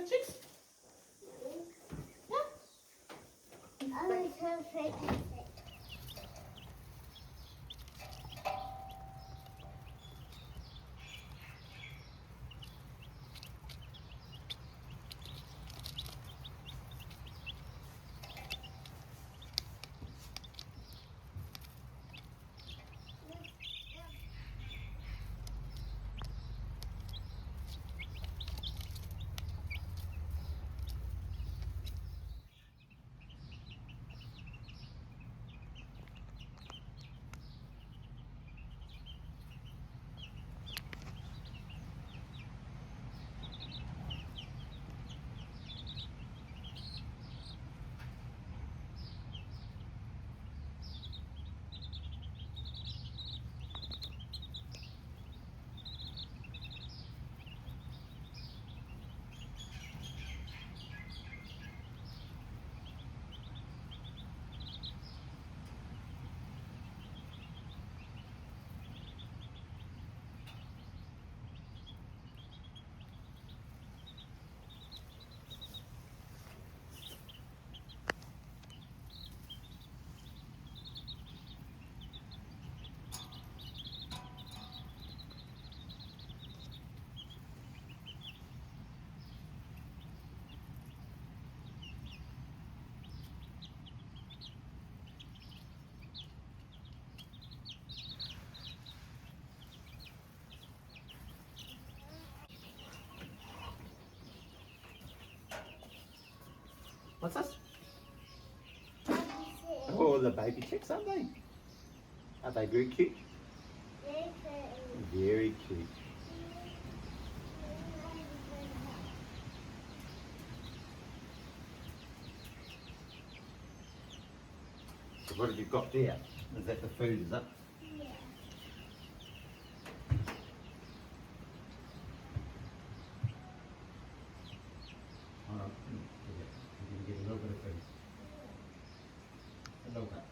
chicks? What's this? Oh, the baby chicks, aren't they? Are they very cute? Very cute. So what have you got there? Is that the food, is it? Hold on. You can get a little bit of food. A little bit.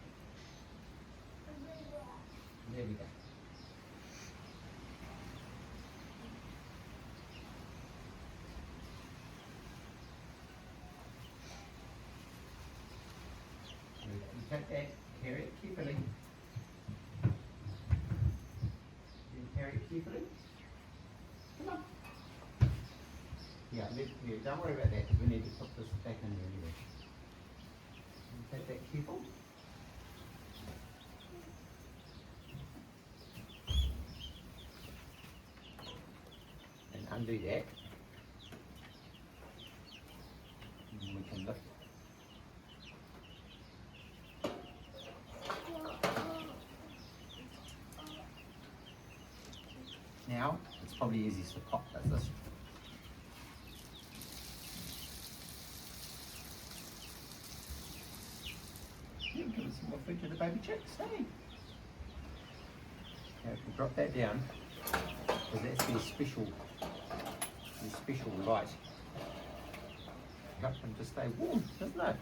There we go. You take that, carry it carefully. You carry it carefully. Come on. Yeah, don't worry about that because we need to put this back in there anyway. You take that careful. And undo that. And we can lift it. Now, it's probably easiest to pop this. Yeah, give us some more food to the baby chicks, hey? Now, if we drop that down, because that's their special light. Help them to stay warm, isn't it?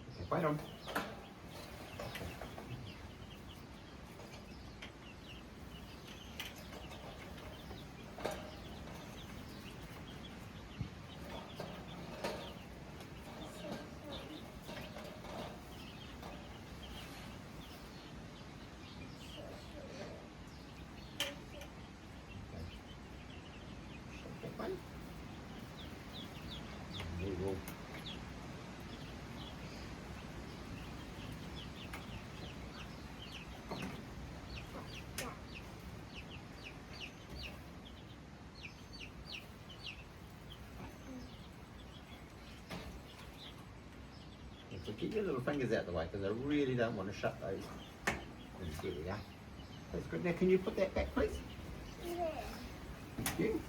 Okay, wait on. We will. So keep your little fingers out the way because I really don't want to shut those. There we go. That's good. Now can you put that back please? Yeah. Thank you.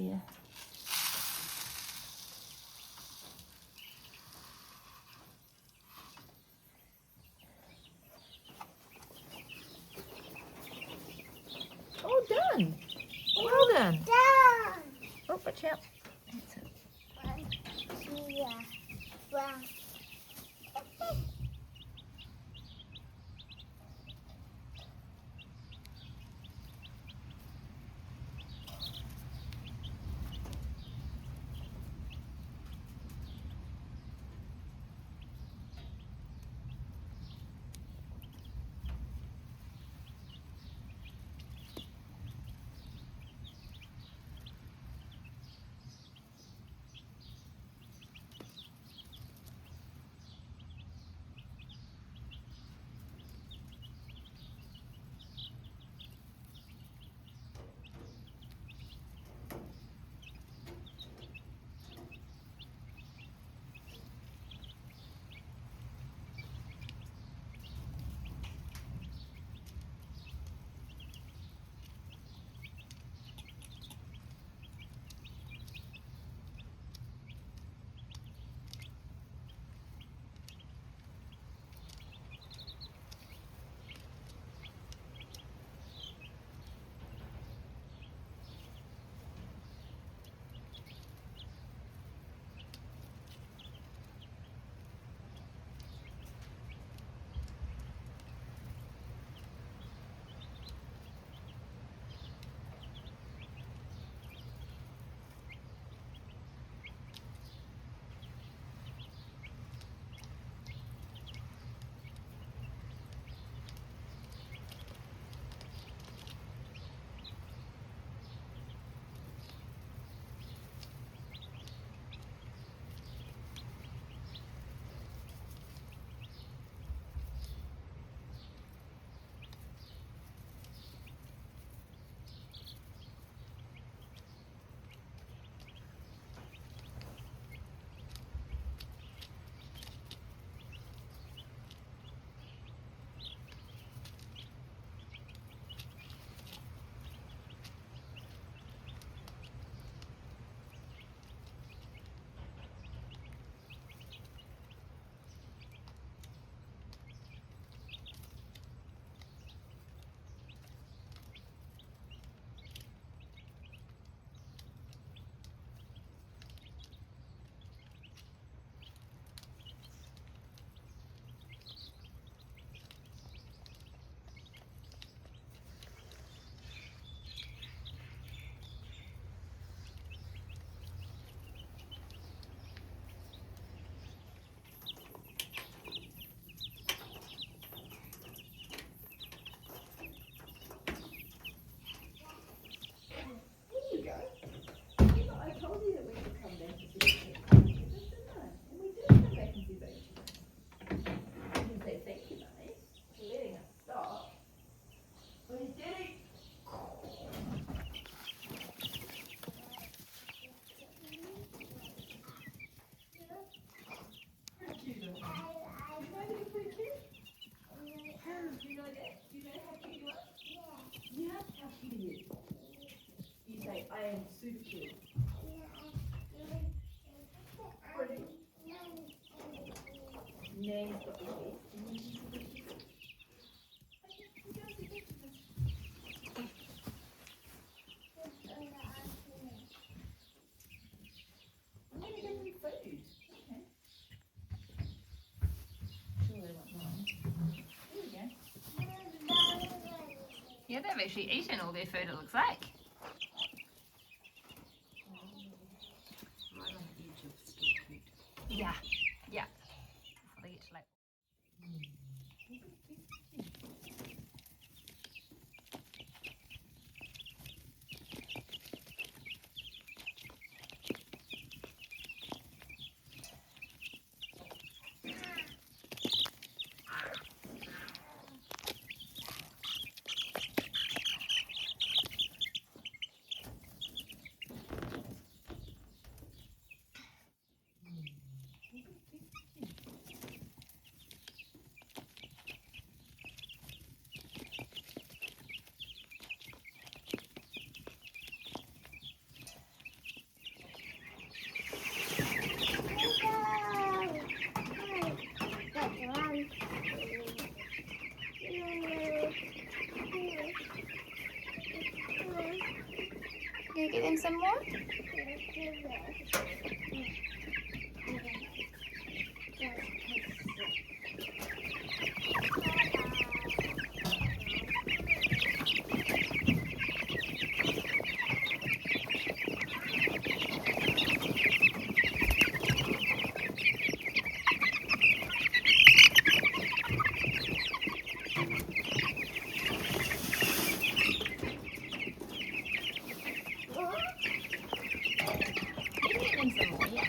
there. Oh, done. Well done. Done. Oh, watch out. That's it. Yeah. Well. I am super cute. Nan's got the keys. I'm going to get them food. Okay. Sure they want mine. Here we go. Yeah, they've actually eaten all their food, it looks like. Right on the edge of store food. Yeah, yeah. Before they get to like. some more? You can get them some more, yeah.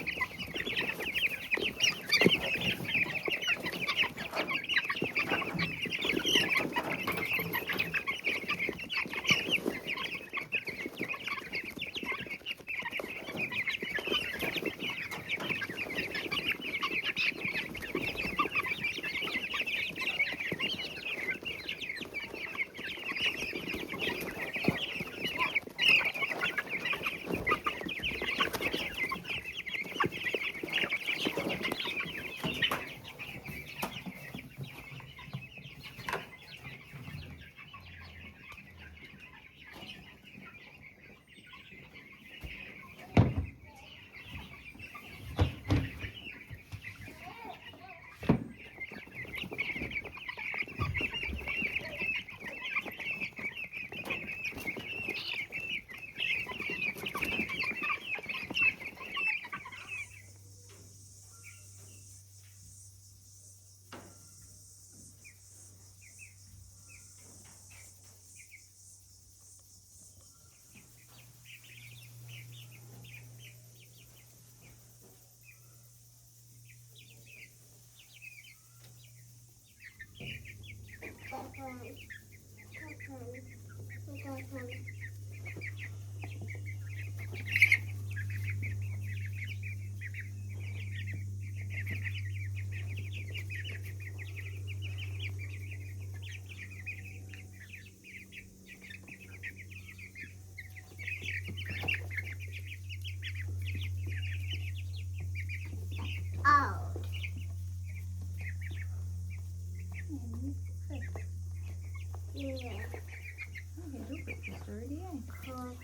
Old. Yeah. Oh, they do breakfast already, eh? Cool.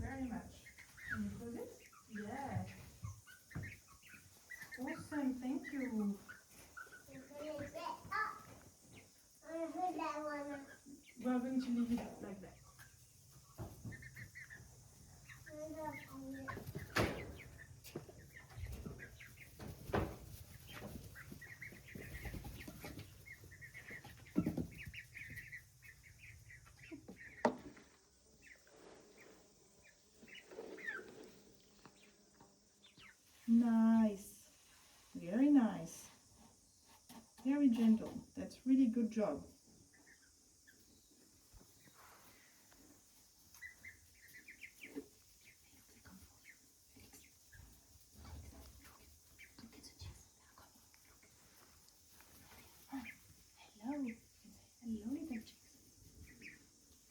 Very much. Can you close it? Yeah. Awesome, thank you. We are going to leave it like that. Nice. Very nice. Very gentle. That's really good job. Hello. Hello, little chicks.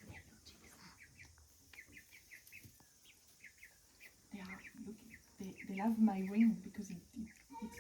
Hello, chicks. They are, look, they love my ring because it's